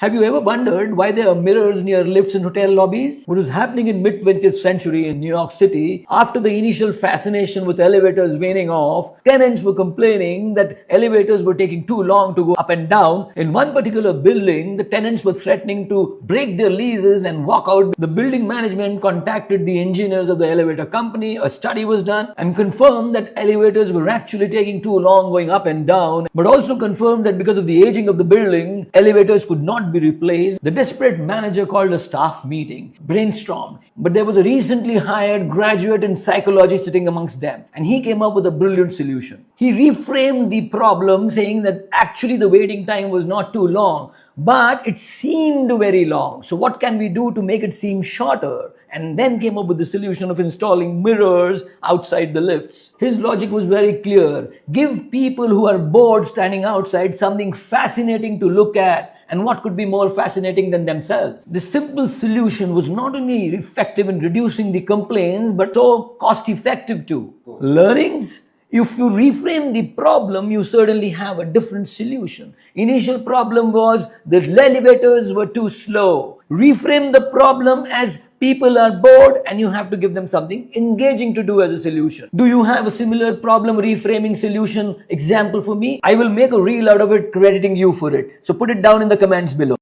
Have you ever wondered why there are mirrors near lifts in hotel lobbies? What was happening in mid-20th century in New York City, after the initial fascination with elevators waning off, tenants were complaining that elevators were taking too long to go up and down. In one particular building, the tenants were threatening to break their leases and walk out. The building management contacted the engineers of the elevator company. A study was done and confirmed that elevators were actually taking too long going up and down, but also confirmed that because of the aging of the building, elevators could not be replaced. The desperate manager called a staff meeting, brainstormed, but there was a recently hired graduate in psychology sitting amongst them, and he came up with a brilliant solution. He reframed the problem, saying that actually the waiting time was not too long, but it seemed very long. So what can we do to make it seem shorter? And then came up with the solution of installing mirrors outside the lifts. His logic was very clear. Give people who are bored standing outside something fascinating to look at, and what could be more fascinating than themselves? This simple solution was not only effective in reducing the complaints, but so cost effective too. Learnings? If you reframe the problem, you certainly have a different solution. Initial problem was the elevators were too slow. Reframe the problem as people are bored and you have to give them something engaging to do as a solution. Do you have a similar problem reframing solution example for me? I will make a reel out of it crediting you for it. So put it down in the comments below.